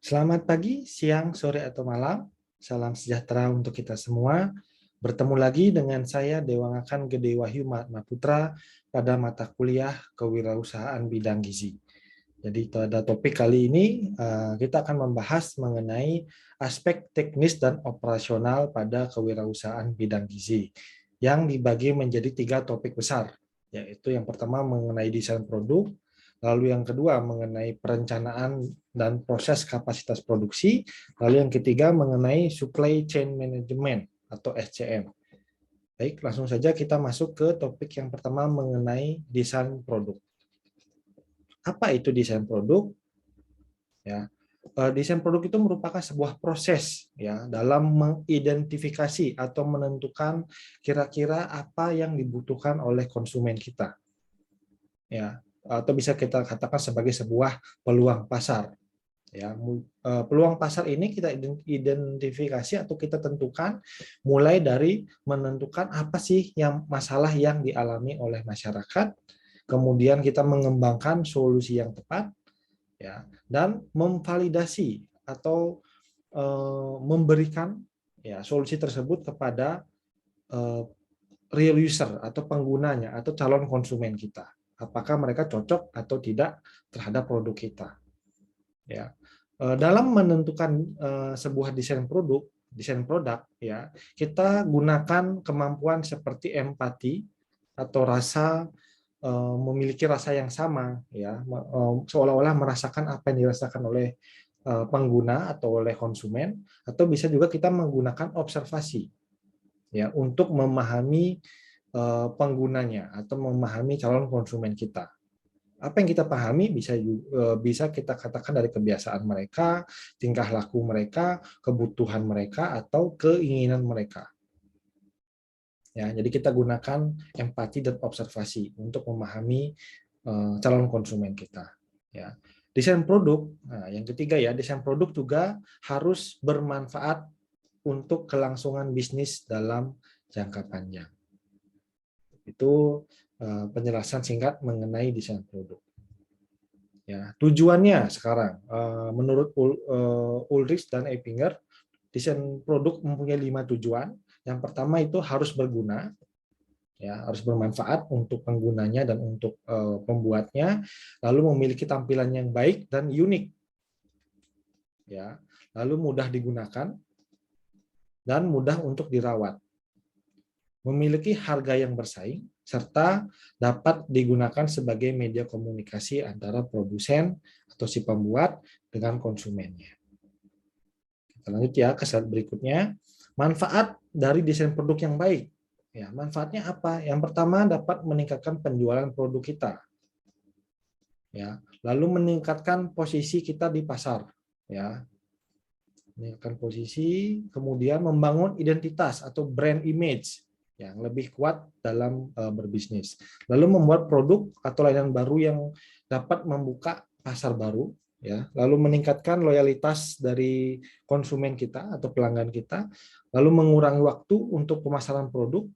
Selamat pagi, siang, sore, atau malam. Salam sejahtera untuk kita semua. Bertemu lagi dengan saya Dewangakan Gede Wahyu Mahaputra pada mata kuliah Kewirausahaan Bidang Gizi. Jadi pada topik kali ini kita akan membahas mengenai aspek teknis dan operasional pada kewirausahaan bidang gizi yang dibagi menjadi 3 topik besar, yaitu yang pertama mengenai desain produk, lalu yang kedua mengenai perencanaan dan proses kapasitas produksi, lalu yang ketiga mengenai supply chain management atau SCM. Baik, langsung saja kita masuk ke topik yang pertama mengenai desain produk. Apa itu desain produk? Ya, desain produk itu merupakan sebuah proses ya dalam mengidentifikasi atau menentukan kira-kira apa yang dibutuhkan oleh konsumen kita. Ya, atau bisa kita katakan sebagai sebuah peluang pasar. Ya, peluang pasar ini kita identifikasi atau kita tentukan mulai dari menentukan apa sih yang masalah yang dialami oleh masyarakat, kemudian kita mengembangkan solusi yang tepat, ya, dan memvalidasi atau memberikan ya solusi tersebut kepada real user atau penggunanya atau calon konsumen kita. Apakah mereka cocok atau tidak terhadap produk kita. Ya. Dalam menentukan sebuah desain produk ya, kita gunakan kemampuan seperti empati atau rasa memiliki rasa yang sama ya, seolah-olah merasakan apa yang dirasakan oleh pengguna atau oleh konsumen, atau bisa juga kita menggunakan observasi ya untuk memahami penggunanya atau memahami calon konsumen kita. Apa yang kita pahami bisa kita katakan dari kebiasaan mereka, tingkah laku mereka, kebutuhan mereka, atau keinginan mereka. Ya, jadi kita gunakan empati dan observasi untuk memahami calon konsumen kita. Ya, desain produk. Nah, yang ketiga ya, desain produk juga harus bermanfaat untuk kelangsungan bisnis dalam jangka panjang. Itu penjelasan singkat mengenai desain produk. Ya, tujuannya sekarang, menurut Ulrich dan Eppinger, desain produk mempunyai 5 tujuan. Yang pertama itu harus berguna, ya, harus bermanfaat untuk penggunanya dan untuk pembuatnya, lalu memiliki tampilan yang baik dan unik, ya, lalu mudah digunakan dan mudah untuk dirawat, memiliki harga yang bersaing, serta dapat digunakan sebagai media komunikasi antara produsen atau si pembuat dengan konsumennya. Kita lanjut ya ke slide berikutnya. Manfaat dari desain produk yang baik. Ya, manfaatnya apa? Yang pertama dapat meningkatkan penjualan produk kita. Ya, lalu meningkatkan posisi kita di pasar. Ya, meningkatkan posisi, kemudian membangun identitas atau brand image yang lebih kuat dalam berbisnis. Lalu membuat produk atau layanan baru yang dapat membuka pasar baru, ya. Lalu meningkatkan loyalitas dari konsumen kita atau pelanggan kita, lalu mengurangi waktu untuk pemasaran produk,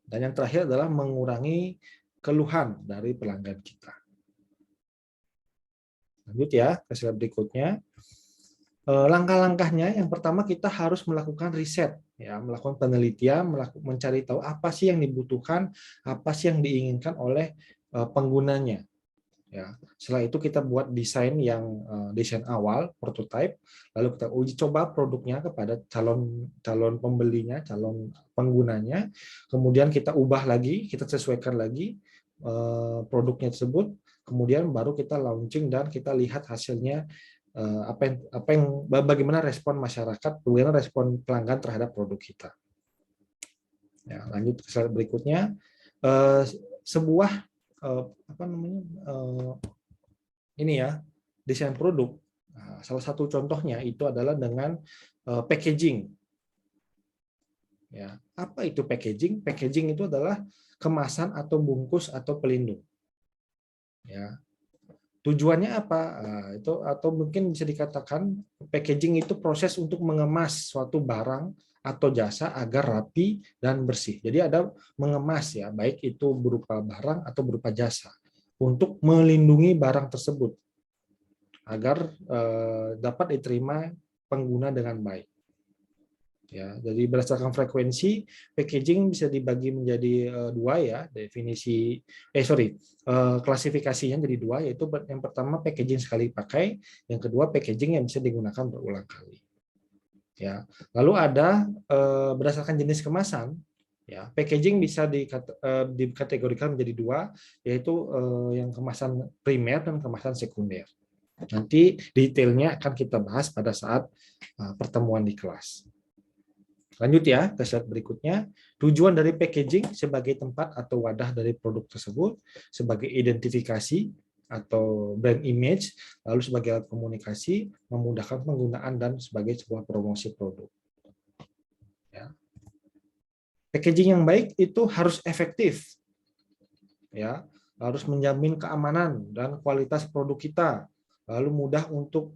dan yang terakhir adalah mengurangi keluhan dari pelanggan kita. Lanjut ya ke slide berikutnya. Langkah-langkahnya yang pertama kita harus melakukan riset, ya, melakukan penelitian, mencari tahu apa sih yang dibutuhkan, apa sih yang diinginkan oleh penggunanya. Ya, setelah itu kita buat desain desain awal, prototype, lalu kita uji coba produknya kepada calon pembelinya, calon penggunanya, kemudian kita ubah lagi, kita sesuaikan lagi produknya tersebut, kemudian baru kita launching dan kita lihat hasilnya, bagaimana respon masyarakat, bagaimana respon pelanggan terhadap produk kita. Ya, lanjut ke slide berikutnya. Sebuah ini ya, desain produk. Nah, salah satu contohnya itu adalah dengan packaging. Ya, apa itu packaging? Packaging itu adalah kemasan atau bungkus atau pelindung. Ya, tujuannya apa? Nah, itu atau mungkin bisa dikatakan packaging itu proses untuk mengemas suatu barang atau jasa agar rapi dan bersih. Jadi ada mengemas ya, baik itu berupa barang atau berupa jasa untuk melindungi barang tersebut. agar dapat diterima pengguna dengan baik. Ya, jadi berdasarkan frekuensi, packaging bisa dibagi menjadi dua ya, klasifikasinya jadi dua, yaitu yang pertama packaging sekali pakai, yang kedua packaging yang bisa digunakan berulang kali. Ya, lalu ada berdasarkan jenis kemasan, ya, packaging bisa dikategorikan menjadi dua, yaitu yang kemasan primer dan kemasan sekunder. Nanti detailnya akan kita bahas pada saat pertemuan di kelas. Lanjut ya ke slide berikutnya. Tujuan dari packaging sebagai tempat atau wadah dari produk tersebut, sebagai identifikasi atau brand image, lalu sebagai alat komunikasi, memudahkan penggunaan dan sebagai sebuah promosi produk. Ya. Packaging yang baik itu harus efektif, ya, harus menjamin keamanan dan kualitas produk kita, lalu mudah untuk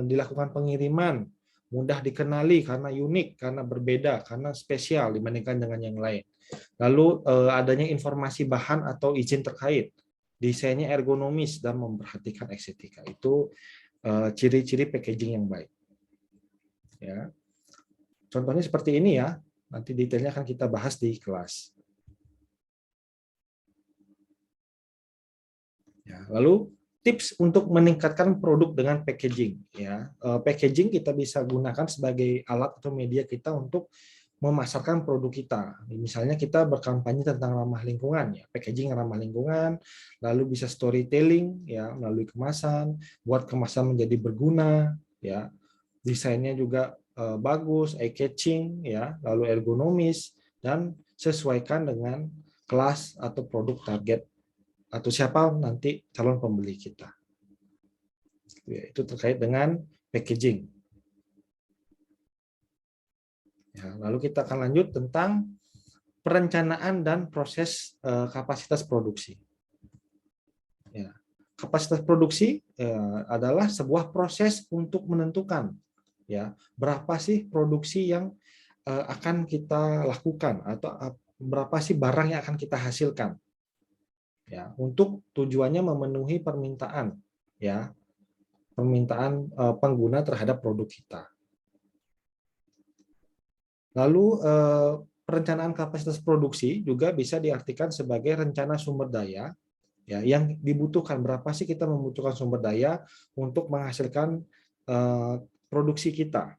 dilakukan pengiriman, mudah dikenali karena unik, karena berbeda, karena spesial dibandingkan dengan yang lain. Lalu adanya informasi bahan atau izin terkait, desainnya ergonomis dan memperhatikan estetika. Itu ciri-ciri packaging yang baik. Ya. Contohnya seperti ini ya. Nanti detailnya akan kita bahas di kelas. Ya, lalu tips untuk meningkatkan produk dengan packaging. Ya, packaging kita bisa gunakan sebagai alat atau media kita untuk memasarkan produk kita. Misalnya kita berkampanye tentang ramah lingkungan, ya, packaging ramah lingkungan, lalu bisa storytelling, ya, melalui kemasan, buat kemasan menjadi berguna, ya, desainnya juga bagus, eye catching, ya, lalu ergonomis dan sesuaikan dengan kelas atau produk target atau siapa nanti calon pembeli kita. Itu terkait dengan packaging. Ya, lalu kita akan lanjut tentang perencanaan dan proses kapasitas produksi. Ya, kapasitas produksi adalah sebuah proses untuk menentukan ya berapa sih produksi yang akan kita lakukan atau berapa sih barang yang akan kita hasilkan. Ya, untuk tujuannya memenuhi permintaan ya pengguna terhadap produk kita. Lalu perencanaan kapasitas produksi juga bisa diartikan sebagai rencana sumber daya ya yang dibutuhkan, berapa sih kita membutuhkan sumber daya untuk menghasilkan produksi kita.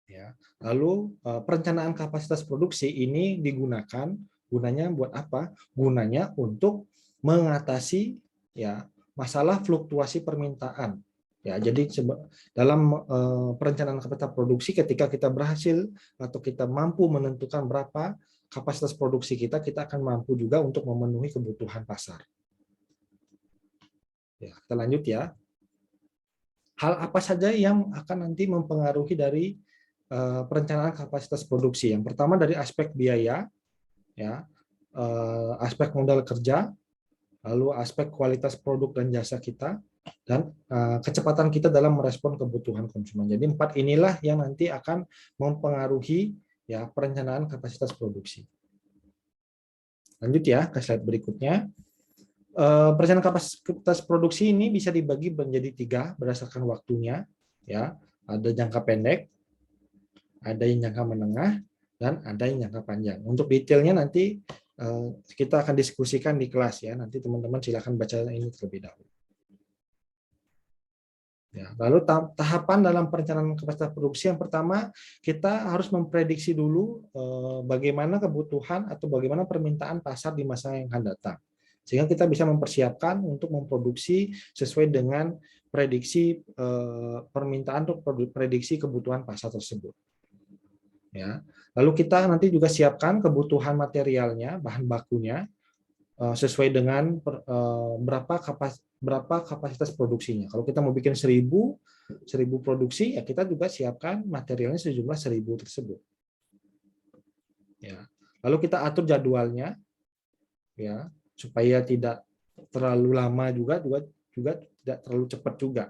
Ya. Lalu perencanaan kapasitas produksi ini gunanya buat apa? Gunanya untuk mengatasi ya masalah fluktuasi permintaan. Ya, jadi dalam perencanaan kapasitas produksi ketika kita berhasil atau kita mampu menentukan berapa kapasitas produksi kita akan mampu juga untuk memenuhi kebutuhan pasar. Ya, kita lanjut ya. Hal apa saja yang akan nanti mempengaruhi dari perencanaan kapasitas produksi? Yang pertama dari aspek biaya, ya, aspek modal kerja, lalu aspek kualitas produk dan jasa kita, dan kecepatan kita dalam merespon kebutuhan konsumen. Jadi 4 inilah yang nanti akan mempengaruhi ya perencanaan kapasitas produksi. Lanjut ya ke slide berikutnya. Perencanaan kapasitas produksi ini bisa dibagi menjadi 3 berdasarkan waktunya. Ya, ada jangka pendek, ada yang jangka menengah, dan ada yang jangka panjang. Untuk detailnya nanti kita akan diskusikan di kelas ya. Nanti teman-teman silakan baca ini terlebih dahulu. Ya, lalu tahapan dalam perencanaan kapasitas produksi yang pertama kita harus memprediksi dulu bagaimana kebutuhan atau bagaimana permintaan pasar di masa yang akan datang, sehingga kita bisa mempersiapkan untuk memproduksi sesuai dengan prediksi permintaan untuk prediksi kebutuhan pasar tersebut. Ya, lalu kita nanti juga siapkan kebutuhan materialnya, bahan bakunya sesuai dengan berapa kapasitas produksinya. Kalau kita mau bikin 1000 produksi, ya kita juga siapkan materialnya sejumlah 1000 tersebut. Ya. Lalu kita atur jadwalnya, ya supaya tidak terlalu lama juga tidak terlalu cepat juga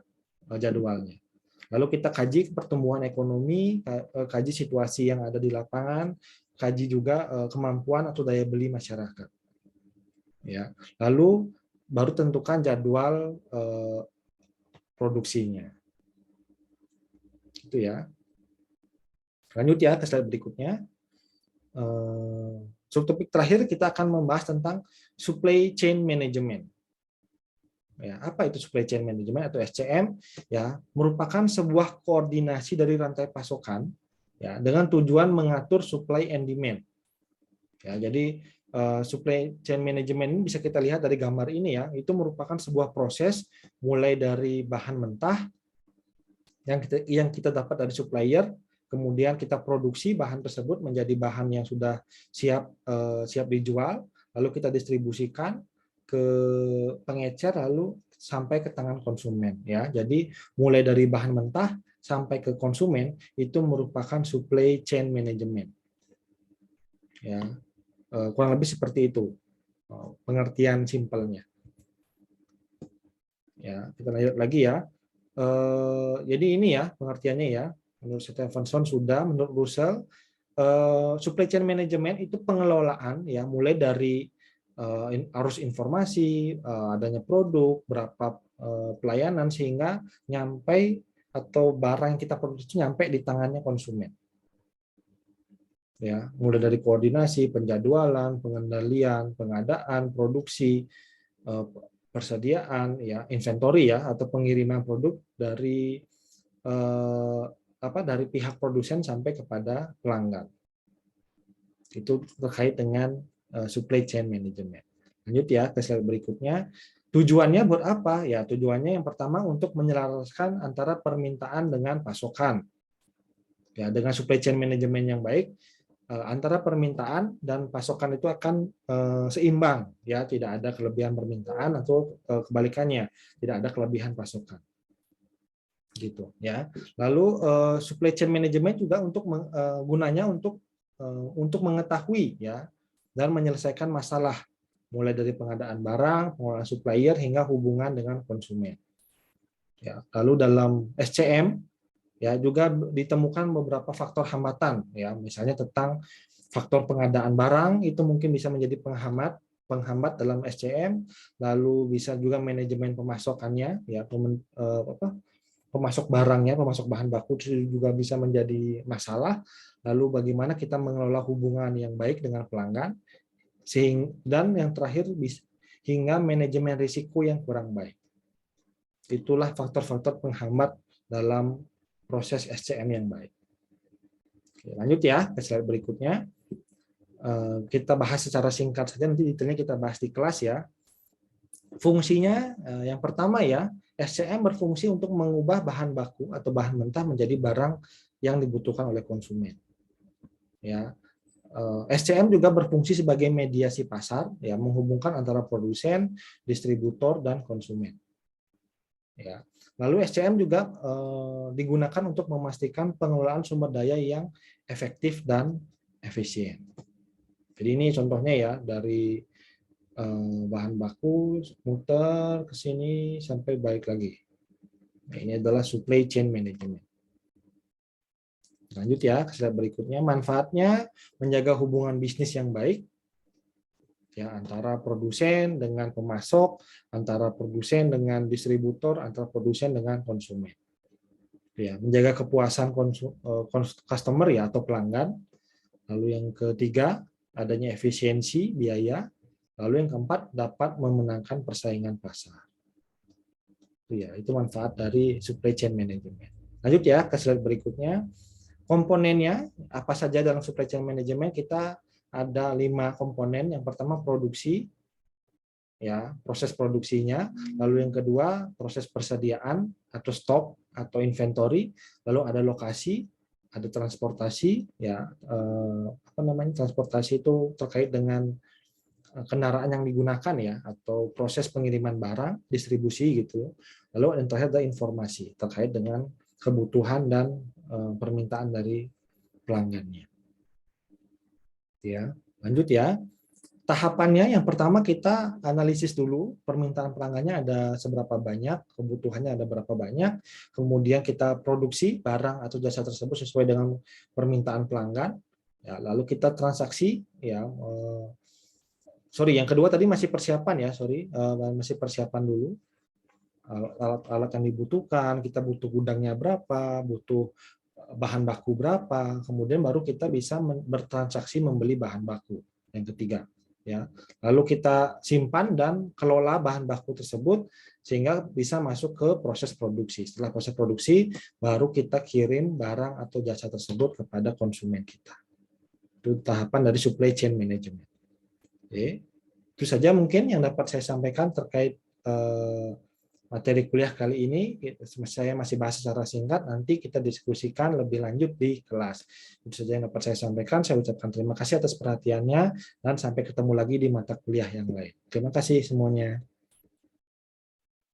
jadwalnya. Lalu kita kaji pertumbuhan ekonomi, kaji situasi yang ada di lapangan, kaji juga kemampuan atau daya beli masyarakat. Ya, lalu baru tentukan jadwal produksinya. Itu ya. Lanjut ya ke slide berikutnya. Subtopik terakhir kita akan membahas tentang supply chain management. Ya, apa itu supply chain management atau SCM? Ya, merupakan sebuah koordinasi dari rantai pasokan ya dengan tujuan mengatur supply and demand. Ya, jadi supply chain management ini bisa kita lihat dari gambar ini ya, itu merupakan sebuah proses mulai dari bahan mentah yang kita dapat dari supplier, kemudian kita produksi bahan tersebut menjadi bahan yang sudah siap dijual, lalu kita distribusikan ke pengecer lalu sampai ke tangan konsumen ya. Jadi mulai dari bahan mentah sampai ke konsumen itu merupakan supply chain management. Ya. Kurang lebih seperti itu pengertian simpelnya. Ya, kita lanjut lagi ya. Jadi ini ya pengertiannya ya. Menurut Stephenson sudah, menurut Russell supply chain management itu pengelolaan ya, mulai dari arus informasi, adanya produk, berapa pelayanan sehingga nyampe atau barang yang kita produksi nyampe di tangannya konsumen. Ya, mulai dari koordinasi, penjadwalan, pengendalian, pengadaan, produksi, persediaan, ya, inventory ya atau pengiriman produk dari dari pihak produsen sampai kepada pelanggan. Itu terkait dengan supply chain management. Lanjut ya ke slide berikutnya. Tujuannya buat apa? Ya, tujuannya yang pertama untuk menyelaraskan antara permintaan dengan pasokan. Ya, dengan supply chain management yang baik, antara permintaan dan pasokan itu akan seimbang, ya, tidak ada kelebihan permintaan atau kebalikannya, tidak ada kelebihan pasokan. Gitu ya. Lalu supply chain management juga untuk gunanya untuk mengetahui ya dan menyelesaikan masalah mulai dari pengadaan barang, pengolahan supplier hingga hubungan dengan konsumen. Ya, lalu dalam SCM ya juga ditemukan beberapa faktor hambatan ya, misalnya tentang faktor pengadaan barang itu mungkin bisa menjadi penghambat dalam SCM, lalu bisa juga manajemen pemasokannya ya, pemasok barangnya, pemasok bahan baku itu juga bisa menjadi masalah. Lalu bagaimana kita mengelola hubungan yang baik dengan pelanggan, dan yang terakhir hingga manajemen risiko yang kurang baik. Itulah faktor-faktor penghambat dalam proses SCM yang baik. Oke, lanjut ya ke slide berikutnya. Kita bahas secara singkat saja, nanti detailnya kita bahas di kelas ya. Fungsinya yang pertama ya, SCM berfungsi untuk mengubah bahan baku atau bahan mentah menjadi barang yang dibutuhkan oleh konsumen. Ya, SCM juga berfungsi sebagai mediasi pasar, ya, menghubungkan antara produsen, distributor, dan konsumen. Ya. Lalu SCM juga digunakan untuk memastikan pengelolaan sumber daya yang efektif dan efisien. Jadi ini contohnya ya, dari bahan baku muter ke sini sampai balik lagi. Nah, ini adalah supply chain management. Lanjut ya ke slide berikutnya. Manfaatnya menjaga hubungan bisnis yang baik ya, antara produsen dengan pemasok, antara produsen dengan distributor, antara produsen dengan konsumen. Ya, menjaga kepuasan customer ya atau pelanggan. Lalu yang ketiga, adanya efisiensi biaya. Lalu yang keempat, dapat memenangkan persaingan pasar. Ya, itu manfaat dari supply chain management. Lanjut ya ke slide berikutnya. Komponennya apa saja dalam supply chain management? Kita ada 5 komponen. Yang pertama produksi, ya, proses produksinya. Lalu yang kedua proses persediaan atau stok atau inventory. Lalu ada lokasi, ada transportasi, ya, transportasi itu terkait dengan kendaraan yang digunakan ya, atau proses pengiriman barang, distribusi gitu. Lalu yang terakhir ada informasi terkait dengan kebutuhan dan permintaan dari pelanggannya. Ya, lanjut ya. Tahapannya yang pertama kita analisis dulu permintaan pelanggannya ada seberapa banyak, kebutuhannya ada berapa banyak, kemudian kita produksi barang atau jasa tersebut sesuai dengan permintaan pelanggan. Ya, lalu kita transaksi ya, sorry, yang kedua tadi masih persiapan ya, sorry, masih persiapan dulu. Alat-alat yang dibutuhkan, kita butuh gudangnya berapa, butuh bahan baku berapa, kemudian baru kita bisa bertransaksi membeli bahan baku. Yang ketiga, ya. Lalu kita simpan dan kelola bahan baku tersebut sehingga bisa masuk ke proses produksi. Setelah proses produksi, baru kita kirim barang atau jasa tersebut kepada konsumen kita. Itu tahapan dari supply chain management. Oke. Itu saja mungkin yang dapat saya sampaikan terkait materi kuliah kali ini. Saya masih bahas secara singkat, nanti kita diskusikan lebih lanjut di kelas. Itu saja yang dapat saya sampaikan. Saya ucapkan terima kasih atas perhatiannya, dan sampai ketemu lagi di mata kuliah yang lain. Terima kasih semuanya.